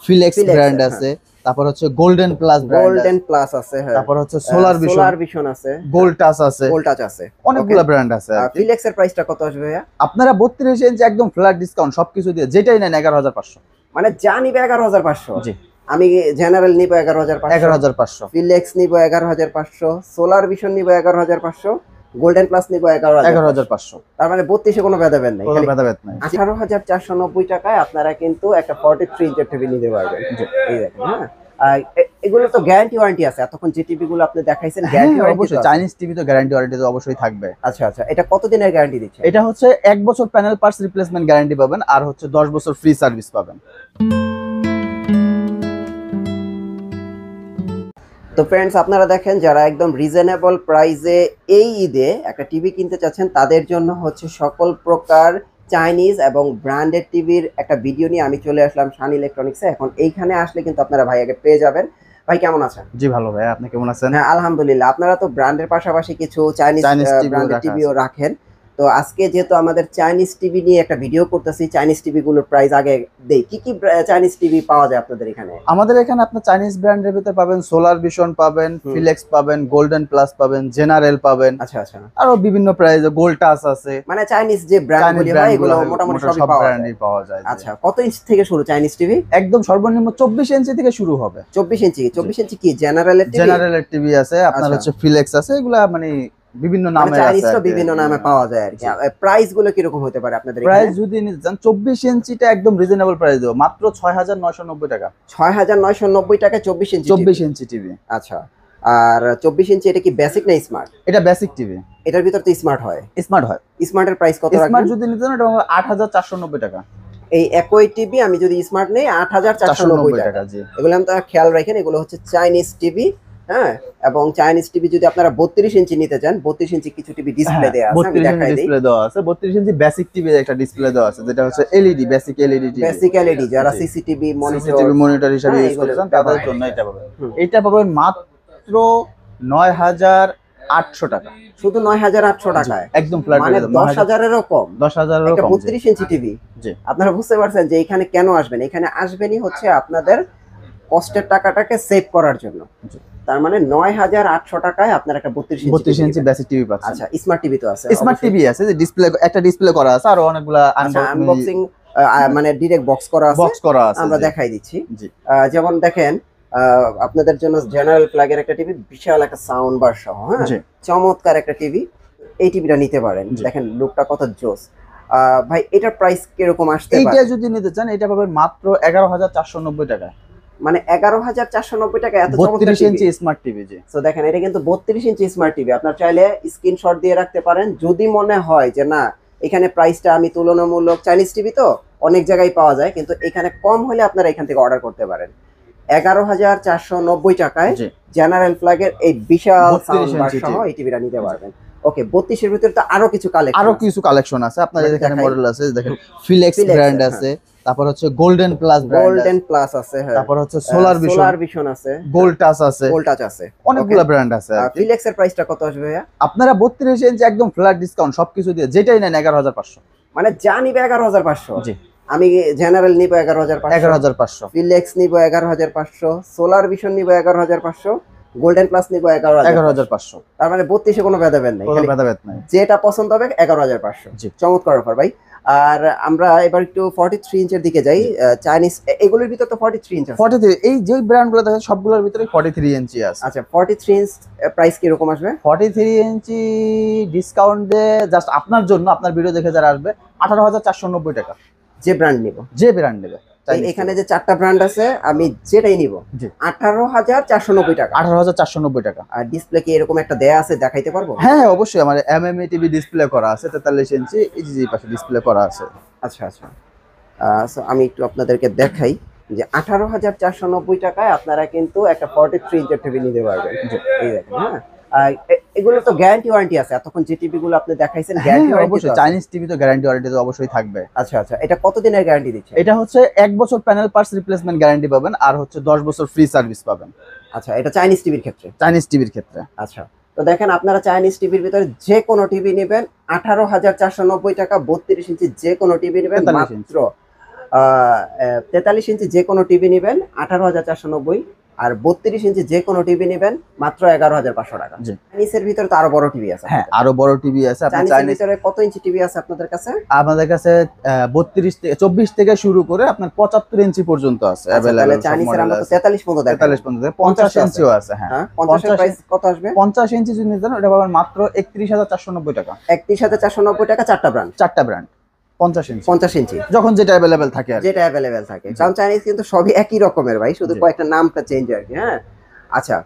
ফিলেক্স brand আছে, তারপর হচ্ছে গোল্ডেন প্লাস গোল্ডেন প্লাস আছে, হ্যাঁ, তারপর হচ্ছে সোলার ভিশন আছে, গোল্ড টাচ আছে, অনেকগুলো ব্র্যান্ড আছে। ফিলেক্স এর প্রাইসটা কত আসবে ভাইয়া? আপনারা 32 ইঞ্চি একদম ফ্ল্যাট ডিসকাউন্ট সবকিছু দিয়ে যেটাই নেন 11,500, মানে যা নিবে 11,500। জি, আমি জেনারেল নিব 11,500, ফিলেক্স নিব 11,500, সোলার ভিশন নিব 11,500, গোল্ডেন প্লাস নিব 11,500। তার মানে 32 এ কোনো ভেদাভেদ নাই, কোনো ভেদাভেদ নাই। 18,490 টাকায় আপনারা কিন্তু একটা 43 ইঞ্চের টিভি নিতে পারবেন। এই দেখেন, হ্যাঁ, এগুলো তো গ্যারান্টি ওয়ারেন্টি আছে। এতক্ষণ যে টিভি গুলো আপনি দেখাইছেন গ্যারান্টি ওয়ারেন্টি অবশ্যই, চাইনিজ টিভি তো গ্যারান্টি ওয়ারেন্টি তো অবশ্যই থাকবে। আচ্ছা আচ্ছা, এটা কতদিনের গ্যারান্টি দিচ্ছে? এটা হচ্ছে 1 বছর প্যানেল পার্টস রিপ্লেসমেন্ট গ্যারান্টি পাবেন, আর হচ্ছে 10 বছর ফ্রি সার্ভিস পাবেন। তো ফ্রেন্ডস, আপনারা দেখেন যারা একদম রিজনেবল প্রাইসে এই ঈদে একটা টিভি কিনতে চাচ্ছেন তাদের জন্য হচ্ছে সকল প্রকার চাইনিজ এবং ব্র্যান্ডেড টিভির একটা ভিডিও নিয়ে আমি চলে আসলাম শান ইলেকট্রনিক্সে। এখন এইখানে আসলে কিন্তু আপনারা ভাইয়াকে পেয়ে যাবেন। ভাই কেমন আছেন? জি ভালো ভাই, আপনি কেমন আছেন? হ্যাঁ আলহামদুলিল্লাহ। আপনারা তো ব্র্যান্ডের পাশাপাশি কিছু চাইনিজ ব্র্যান্ডেড টিভিও রাখেন। তো আজকে যেহেতু আমাদের চাইনিজ টিভি নিয়ে একটা ভিডিও করতেছি, চাইনিজ টিভি গুলোর প্রাইস আগে দেই। কি কি চাইনিজ টিভি পাওয়া যায় আপনাদের এখানে? আমাদের এখানে আপনার চাইনিজ ব্র্যান্ডের ভিতরে পাবেন সোলার ভিশন পাবেন, ফিলেক্স পাবেন, গোল্ডেন প্লাস পাবেন, জেনারেল পাবেন। আচ্ছা আচ্ছা, আরো বিভিন্ন প্রাইসে গোল্ড টাচ আছে। মানে চাইনিজ যে ব্র্যান্ডগুলো হয় এগুলো মোটামুটি সব পাওয়া যায়। আচ্ছা, কত ইঞ্চি থেকে শুরু চাইনিজ টিভি? একদম সর্বনিম্ন 24 ইঞ্চি থেকে শুরু হবে। 24 ইঞ্চি? 24 ইঞ্চি কি জেনারেলের টিভি? জেনারেলের টিভি আছে, আপনার হচ্ছে ফিলেক্স আছে, এগুলা মানে বিভিন্ন নামে আছে, বিভিন্ন নামে পাওয়া যায় আর কি। প্রাইস গুলো কি রকম হতে পারে আপনাদের এখানে? প্রাইস যদি নিতে চান 24 ইঞ্চিটা একদম রিজনেবল প্রাইস দেব, মাত্র 6,990 টাকা। 6,990 টাকায় 24 ইঞ্চি টিভি। আচ্ছা, আর 24 ইঞ্চি এটা কি বেসিক না স্মার্ট? এটা বেসিক টিভি। এটার ভিতর তো স্মার্ট হয়। স্মার্টের প্রাইস কত রাখবেন? স্মার্ট যদি নিতে চান এটা 8,490 টাকা। এই একই টিভি আমি যদি স্মার্ট নেই 8,490 টাকা। এগুলো আমরা খেয়াল রাখেন, এগুলো হচ্ছে চাইনিজ টিভি। হ্যাঁ, এবং চাইনিজ টিভি যদি আপনারা 32 ইঞ্চি নিতে চান, 32 ইঞ্চি কিছু টিভি ডিসপ্লে দেয়া আছে, আমি দেখাই দেই। ডিসপ্লে দেওয়া আছে 32 ইঞ্চি বেসিক টিভি একটা ডিসপ্লে দেওয়া আছে, যেটা হচ্ছে LED, basic LED TV. Basic LED যারা সিসিটিভি মনিটর হিসেবে ইউজ করছেন তাদের জন্য এটা পাবেন। এটা পাবেন মাত্র 9,800 টাকা। শুধু 9,800 টাকায় একদম ফ্ল্যাট, মানে 10,000 এরও কম। 10,000 এরও কম। 32 ইঞ্চি টিভি। জি, আপনারা বুঝতে পারছেন যে এখানে কেন আসবেন? এখানে আসবেনই হচ্ছে আপনাদের কষ্টের টাকাটাকে সেভ করার জন্য। তার মানে 9,800 টাকায় আপনার একটা 32 ইঞ্চি বেসিক টিভি পাচ্ছেন। আচ্ছা, স্মার্ট টিভি তো আছে? স্মার্ট টিভি আছে, যে ডিসপ্লে একটা ডিসপ্লে করা আছে, আর অনেকগুলা আনবক্সিং মানে ডাইরেক্ট বক্স করা আছে, আমরা দেখাই দিচ্ছি। যেমন দেখেন, আপনাদের জন্য জেনারেল প্লাগের একটা টিভি, বিশাল একটা সাউন্ড বার সহ, হ্যাঁ, চমৎকার একটা টিভি। এই টিভিটা নিতে পারেন, দেখেন লুকটা কত জোস। ভাই এটার প্রাইস কিরকম আসতে পারে? এটা যদি নিতে চান এটা পাবেন মাত্র 11,490 টাকা। মানে 11,490 টাকা এত চমৎকার 32 ইঞ্চি স্মার্ট টিভি। জি, সো দেখেন এটা কিন্তু 32 ইঞ্চি স্মার্ট টিভি। আপনার চাইলে স্ক্রিনশট দিয়ে রাখতে পারেন। যদি মনে হয় যে না এখানে প্রাইসটা আমি তুলনামূলক, চাইনিজ টিভি তো অনেক জায়গায় পাওয়া যায়, কিন্তু এখানে কম হলে আপনারা এখান থেকে অর্ডার করতে পারেন। 11,490 টাকায় জেনারেল ফ্ল্যাগের এই বিশাল সাউন্ড বার সহ এই টিভিটা নিতে পারবেন। ওকে, 32 এর ভিতরে তো আরো কিছু কালেকশন আছে। আপনাদের এখানে মডেল আছে, দেখেন ফিলেক্স ব্র্যান্ড আছে, তারপর হচ্ছে গোল্ডেন প্লাস আছে, তারপর হচ্ছে সোলার ভিশন আছে, গোল্ড টাচ আছে, অনেকগুলো ব্র্যান্ড আছে। ফিলেক্স এর প্রাইসটা কত আসবে ভাইয়া? আপনারা 32 ইঞ্চি একদম ফ্ল্যাট ডিসকাউন্ট সবকিছু দিয়ে যেটাই নেন 11,500, মানে যা নিবে 11,500। জি, আমি জেনারেল নিব 11,500, ফিলেক্স নিব 11,500, সোলার ভিশন নিব 11,500, গোল্ডেন প্লাস নিব 11,500। তার মানে 32 এ কোনো ভেদাভেদ নাই, যেটা পছন্দ হবে 11,500। চমৎকার অফার ভাই। আর আমরা এবার একটু 43 ইঞ্চের দিকে যাই। চাইনিজ এগুলোর ভিতর তো 43 ইঞ্চ আছে। 43 এই যে ব্র্যান্ডগুলো দেখেন সবগুলোর ভিতরে 43 ইঞ্চি আছে। আচ্ছা, 43 ইঞ্চ প্রাইস কি রকম আসবে? 43 ইঞ্চি ডিসকাউন্ট দিয়ে জাস্ট আপনার জন্য, আপনার ভিডিও দেখে যারা আসবে 18,490 টাকা। যে ব্র্যান্ড নেবে এখানে যে 4টা ব্র্যান্ড আছে, আমি যেটাই নিব 18,490 টাকা। 18,490 টাকা। আর ডিসপ্লে কি এরকম একটা দেয়া আছে, দেখাইতে পারবো? হ্যাঁ অবশ্যই, আমার এমএমএ টিভি ডিসপ্লে করা আছে, 43 ইঞ্চি এই পাশে ডিসপ্লে করা আছে। আচ্ছা আচ্ছা, সো আমি একটু আপনাদেরকে দেখাই যে 18,490 টাকায় আপনারা কিন্তু একটা 43 ইঞ্চের টিভি নিতে পারবেন। এই দেখেন, হ্যাঁ, এগুলো তো গ্যারান্টি ওয়ারেন্টি আছে। এতক্ষণ যে টিভি গুলো আপনি দেখাইছেন গ্যারান্টি ওয়ারেন্টি অবশ্যই, চাইনিজ টিভি তো গ্যারান্টি ওয়ারেন্টি তো অবশ্যই থাকবে। আচ্ছা আচ্ছা, এটা কতদিনের গ্যারান্টি দিচ্ছে? এটা হচ্ছে 1 বছর প্যানেল পার্টস রিপ্লেসমেন্ট গ্যারান্টি পাবেন, আর হচ্ছে 10 বছর ফ্রি সার্ভিস পাবেন। আচ্ছা, এটা চাইনিজ টিভির ক্ষেত্রে। আচ্ছা, তো দেখেন আপনারা চাইনিজ টিভির ভিতরে যে কোনো টিভি নেবেন 18,490 টাকা। 32 ইঞ্চি যে কোনো টিভি নেবেন মাত্র 43 ইঞ্চি যে কোনো টিভি নেবেন 18,490, আর 32 ইঞ্চি যে কোনো টিভি নেবেন মাত্র 11,500 টাকা। জি। চাইনিজের ভিতরে তো আরো বড় টিভি আছে। হ্যাঁ, আরো বড় টিভি আছে। আপনি চাইনিজের চাইনিজ ভিতরে কত ইঞ্চি টিভি আছে আপনাদের কাছে? আমাদের কাছে 32 থেকে 24 থেকে শুরু করে আপনার 75 ইঞ্চি পর্যন্ত আছে তাহলে अवेलेबल। চাইনিজের আমরা তো 43 পর্যন্ত দেখাবো। 43 পর্যন্ত 50 ইঞ্চিও আছে। হ্যাঁ, 50 এর প্রাইস কত আসবে? 50 ইঞ্চি যদি নিতেন ওটা পাবেন মাত্র 31,490 টাকা। 31,490 টাকা, চারটা ব্র্যান্ড। চারটা ব্র্যান্ড 50 ইঞ্চি, 50 ইঞ্চি যখন যেটা अवेलेबल থাকে আর কি। যেটা অ্যাভেলেবেল থাকে, কারণ চাইনিজ কিন্তু সবই একই রকমের ভাই, শুধু জি। কয়েকটা নামটা চেঞ্জ আর কি। হ্যাঁ, আচ্ছা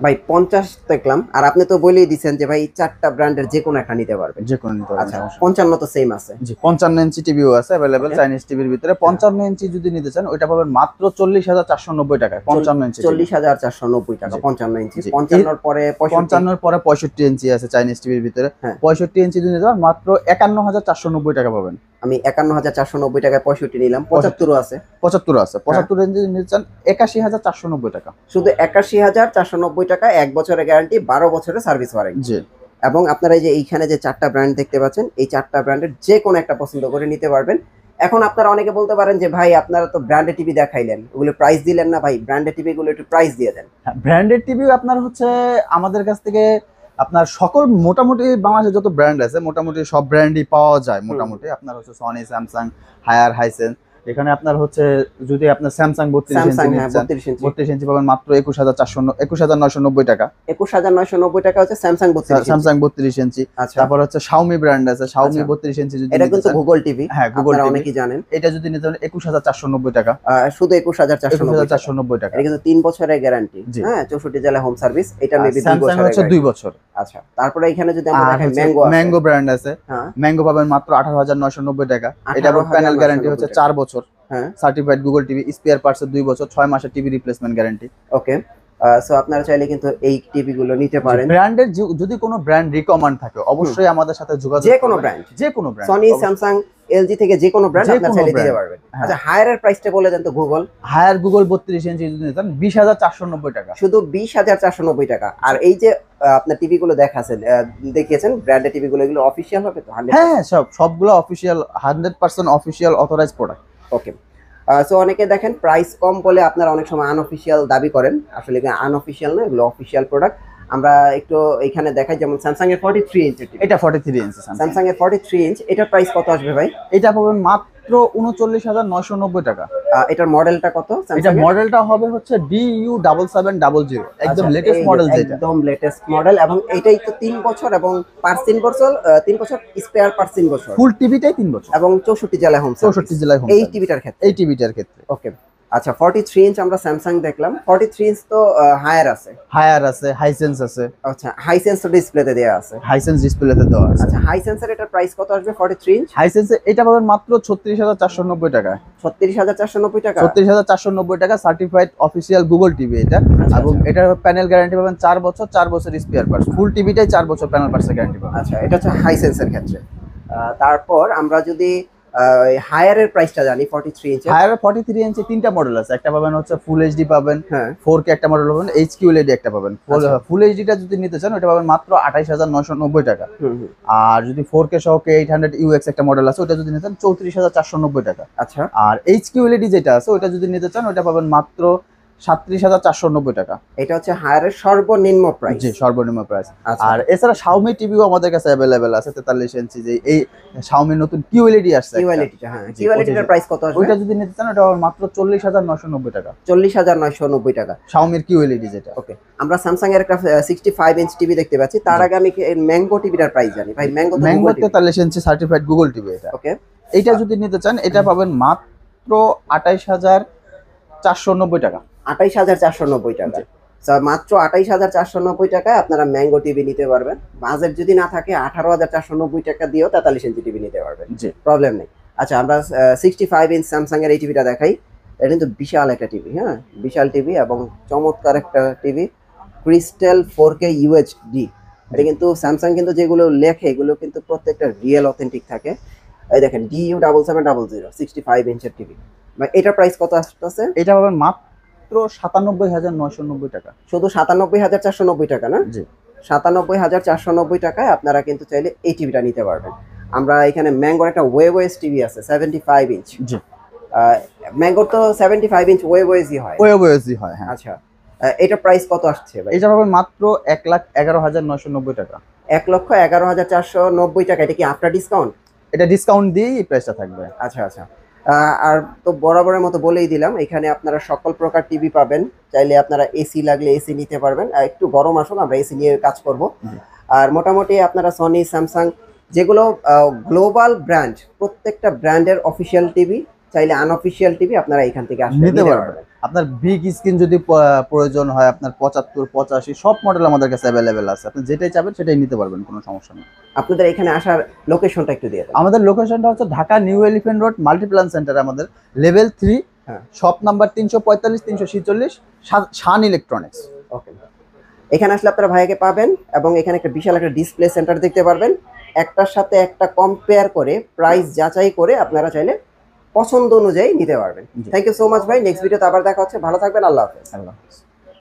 ভাই 50 দেখলাম, আর আপনি তো বলেই দিচ্ছেন যে ভাই চারটা ব্র্যান্ডের যে কোনো একটা নিতে পারবেন। যে কোনো নিতে পারবেন, আচ্ছা, সমস্যা নেই। 55 তো সেম আছে। জি, 55 ইঞ্চি টিভিও আছে अवेलेबल Okay. চাইনিজ টিভির ভিতরে। 55 ইঞ্চি যদি নিতে চান ওটা পাবেন মাত্র 40,490 টাকায়। 55 ইঞ্চি 40,490 টাকা জি। 55 ইঞ্চি। জি। 55 এর পরে 65। 55 এর পরে 65 ইঞ্চি আছে চাইনিজ টিভির ভিতরে। হ্যাঁ। 65 ইঞ্চি যদি নিতে চান মাত্র 51,490 টাকা পাবেন। আমি 51,490 টাকায় 65 নিলাম। 75 ও আছে। 75 আছে। 75 ইঞ্চি যদি নিতে চান 81,490 টাকা। শুধু 81,490 টাকা, 1 বছরের গ্যারান্টি, 12 বছরের সার্ভিস ওয়ারেন্টি। জি। এবং আপনারা এই যে এইখানে যে চারটা ব্র্যান্ড দেখতে পাচ্ছেন, এই চারটা ব্র্যান্ডের যে কোনো একটা পছন্দ করে নিতে পারবেন। এখন আপনারা অনেকে বলতে পারেন যে ভাই আপনারা তো ব্র্যান্ডেড টিভি দেখাইলেন, ওগুলো প্রাইস দিলেন না। ভাই ব্র্যান্ডেড টিভি গুলো একটু প্রাইস দিয়ে দেন। ব্র্যান্ডেড টিভি আপনার হচ্ছে আমাদের কাছ থেকে আপনার সকল মোটামুটি বাংলাদেশে যত ব্র্যান্ড আছে মোটামুটি সব ব্র্যান্ডই পাওয়া যায় মোটামুটি। আপনার হচ্ছে সনি, স্যামসাং, হায়ার, হাইসেন্স। এখানে আপনার হচ্ছে যদি আপনার স্যামসাং 32 ইঞ্চি স্যামসাং, হ্যাঁ, নিতে চান 32 ইঞ্চি 32 ইঞ্চি পাবেন মাত্র 21,990 টাকা। 21,990 টাকা হচ্ছে স্যামসাং 32 ইঞ্চি। স্যামসাং 32 ইঞ্চি। আচ্ছা, তারপর হচ্ছে শাওমি ব্র্যান্ড আছে, শাওমি আচ্ছা। 32 ইঞ্চি যদি এটা নিতে কিন্তু চান, গুগল টিভি, হ্যাঁ গুগল আপনারা টিভি, অনেকেই জানেন। এটা যদি নিতে চান 21,490 টাকা। শুধু 21,490 টাকা। 21,490 টাকা। এটা কিন্তু 3 বছরের গ্যারান্টি। জি। হ্যাঁ, 64 জেলা হোম সার্ভিস। এটা মেবি 2 স্যামসাং বছরের হচ্ছে 2 বছর। আচ্ছা, তারপরে এখানে যদি আমরা আর দেখাই হচ্ছে ম্যাঙ্গো আছে। ম্যাঙ্গো ব্র্যান্ড আছে। হ্যাঁ, ম্যাঙ্গো পাবেন মাত্র 18,990 টাকা। এটা 18,990 প্যানেল গ্যারান্টি হচ্ছে 4 বছর। হ্যাঁ, সার্টিফাইড গুগল টিভি, স্পেয়ার পার্টসের 2 বছর, 6 মাসের টিভি রিপ্লেসমেন্ট গ্যারান্টি। ওকে। সো আপনারা চাইলে কিন্তু এই টিভি গুলো নিতে পারেন। ব্র্যান্ডের যদি কোনো ব্র্যান্ড রিকমেন্ড থাকে অবশ্যই আমাদের সাথে যোগাযোগ যে কোনো করবেন। ব্র্যান্ড, যে কোনো ব্র্যান্ড, সনি, স্যামসাং, এলজি থেকে যে কোনো ব্র্যান্ড যে আপনারা কোনো চাইলে দিতে brand। পারবেন। হ্যাঁ। আচ্ছা, হায়ারের প্রাইসটা বলে দেন তো গুগল। হায়ার গুগল 32 ইঞ্চি যদি নিতেন 20,490 টাকা। শুধু 20,490 টাকা। আর এই যে আপনার টিভি গুলো দেখাচ্ছেন, দেখিয়েছেন ব্র্যান্ডের টিভি গুলো, এগুলো অফিশিয়াল হবে তো? 100%? হ্যাঁ, সবগুলো অফিশিয়াল, 100% অফিশিয়াল অথরাইজ প্রোডাক্ট। ওকে। সো অনেকে দেখেন প্রাইস কম বলে আপনারা অনেক সময় আনঅফিশিয়াল দাবি করেন, আসলে আনঅফিশিয়াল না, এগুলো অফিশিয়াল প্রোডাক্ট। আমরা একটু এখানে দেখাই, যেমন স্যামসাং এর 43 ইঞ্চি টিভি। এটা 43 ইঞ্চি স্যামসাং। স্যামসাং এর 43 ইঞ্চ, এটার প্রাইস কত আসবে ভাই? এটা পাবেন মাত্র 39,990 টাকা। এটার মডেলটা কত? এটা স্যামসাং এর? মডেলটা হবে হচ্ছে DU7700, একদম আচ্ছা, লেটেস্ট এই যে মডেল যেটা। একদম লেটেস্ট মডেল, এবং এটাই তো 3 বছর এবং পার্টস 3 বছর, 3 বছর স্পেয়ার পার্টস 3 বছর, ফুল টিভিটাই 3 বছর, এবং 64 জেলা হোম সার্ভিস। 64 জেলায় হোম এই সার্ভিস। টিভিটার ক্ষেত্রে, এই টিভিটার ক্ষেত্রে ওকে। আচ্ছা, 43 ইঞ্চ আমরা স্যামসাং দেখলাম। 43 ইঞ্চ তো হায়ার আছে। হায়ার আছে, হাইসেন্স আছে। আচ্ছা, হাইসেন্স তো ডিসপ্লেতে দেয়া আছে। হাইসেন্স ডিসপ্লেতে দেওয়া আছে। আচ্ছা, হাইসেন্সের এটার প্রাইস কত আসবে 43 ইঞ্চ? হাইসেন্সে এটা পাবেন মাত্র 36,490 টাকা। 36,490 টাকা। 36,490 টাকা, সার্টিফাইড অফিসিয়াল গুগল টিভি এটা। আচ্ছা, এবং এটার প্যানেল গ্যারান্টি পাবেন 4 বছর, 4 বছর স্পেয়ার পার্টস। ফুল টিভিটাই 4 বছর প্যানেল পার্টসের গ্যারান্টি পাবেন। আচ্ছা, এটা হচ্ছে হাইসেন্সের ক্ষেত্রে। তারপর আমরা যদি হায়ারের প্রাইসটা জানি, 43 ইঞ্চের। হায়ার 43 ইঞ্চি 3টা মডেল আছে। একটা পাবেন হচ্ছে ফুল এইচডি পাবেন, হ্যাঁ, 4K একটা মডেল পাবেন, HQLED একটা পাবেন। আচ্ছা। ফুল এইচডিটা যদি নিতে চান ওটা পাবেন মাত্র 28,990 টাকা। হুম হুম, আর যদি 4K সহ K800 UX একটা মডেল আছে ওটা যদি নিতে চান 34,490 টাকা। আচ্ছা। আর HQLED যেটা আছে ওটা যদি নিতে চান ওটা পাবেন মাত্র 37,490 টাকা। এটা হচ্ছে হায়ারের সর্বনিম্ন প্রাইস। জি, সর্বনিম্ন প্রাইস। আচ্ছা। আর এছাড়া Xiaomi টিভিও আমাদের কাছে अवेलेबल আছে 43 ইঞ্চি, যে এই Xiaomi নতুন QLED আসছে একটা। কিউএলইডিটা, হ্যাঁ, জি, কিউএলইডিটার প্রাইস কত আসবে? ওইটা যদি নিতে চান ওটা আবার মাত্র 40,990 টাকা। 40,990 টাকা। Xiaomi QLED যেটা। ওকে। আমরা স্যামসাং এর একটা 65 ইঞ্চ টিভি দেখতে পাচ্ছি। তার আগে আমি ম্যাঙ্গো টিভিটার প্রাইস জানি ভাই। ম্যাঙ্গো তো ম্যাঙ্গো গুগল টিভি। 43 ইঞ্চি সার্টিফাইড গুগল টিভি এটা। ওকে। এইটা যদি নিতে চান এটা পাবেন মাত্র 28,490 টাকা। 28,490 টাকা। মাত্র 28,490 টাকায় আপনারা ম্যাঙ্গো টিভি নিতে পারবেন। বাজেট যদি না থাকে 18,490 টাকা দিয়েও 43 ইঞ্চি টিভি নিতে পারবেন, জি, প্রবলেম নেই। আচ্ছা, আমরা 65 ইঞ্চ স্যামসাং এর এই টিভিটা দেখাই। এটা কিন্তু বিশাল একটা টিভি, হ্যাঁ, বিশাল টিভি এবং চমৎকার একটা টিভি। Crystal 4K UHD। এটা কিন্তু স্যামসাং কিন্তু যেগুলো লেখে এগুলো কিন্তু প্রত্যেকটা রিয়েল অথেন্টিক থাকে। এই দেখেন DU7700 65 ইঞ্চের টিভি। এটার প্রাইস কত আসতেছে? এটা পাবেন মাত্র 97,990 টাকা। শুধু 97,490 টাকা না? জি, 97,490 টাকায় আপনারা কিন্তু চাইলে এই টিভিটা নিতে পারবেন। আমরা এখানে ম্যাঙ্গোর একটা ওয়েবওয়েস টিভি আছে 75 ইঞ্চ। জি, ম্যাঙ্গোর তো 75 ইঞ্চ ওয়েজি হয়। ওয়েজি হয়, হ্যাঁ। আচ্ছা, এটা প্রাইস কত আসছে ভাই? এটা পাবেন মাত্র 1,11,990 টাকা। 1,11,490 টাকা। এটা কি আফটার ডিসকাউন্ট? এটা ডিসকাউন্ট দিয়েই এই প্রাইসটা থাকবে। আচ্ছা আচ্ছা। আর তো বরাবরের মতো বলেই দিলাম, এখানে আপনারা সকল প্রকার টিভি পাবেন। চাইলে আপনারা এসি লাগলে এসি নিতে পারবেন। একটু গরম আসুন, আমরা এসি নিয়ে কাজ করব। আর মোটামুটি আপনারা সনি, স্যামসাং যেগুলো গ্লোবাল ব্র্যান্ড, প্রত্যেকটা ব্র্যান্ডের অফিসিয়াল টিভি, চাইলে আনঅফিসিয়াল টিভি আপনারা এখান থেকে আসলে নিতে পারবেন। আপনার বিগ স্ক্রিন যদি প্রয়োজন হয়, আপনার 75, 85 সব মডেল আমাদের কাছে অ্যাভেলেবেল আছে। আপনি যেটাই চাবেন সেটাই নিতে পারবেন, কোনো সমস্যা নেই। আপনাদের এখানে আসার লোকেশনটা একটু দিয়ে দেন। আমাদের লোকেশনটা হচ্ছে Dhaka new elephant road Multiplan centre, আমাদের লেভেল 3, হ্যাঁ, শপ নাম্বার 345 346, শান ইলেকট্রনিক্স। ওকে। এখানে আসলে আপনারা ভাইয়াকে পাবেন এবং এখানে একটা বিশাল একটা ডিসপ্লে সেন্টার দেখতে পারবেন। একটার সাথে একটা কম্পেয়ার করে, প্রাইস যাচাই করে আপনারা চাইলে পছন্দ অনুযায়ী নিতে পারবেন। থ্যাংক ইউ সো মাচ ভাই। নেক্সট ভিডিওতে আবার দেখা হচ্ছে। ভালো থাকবেন। আল্লাহ হাফেজ। আল্লাহ হাফেজ।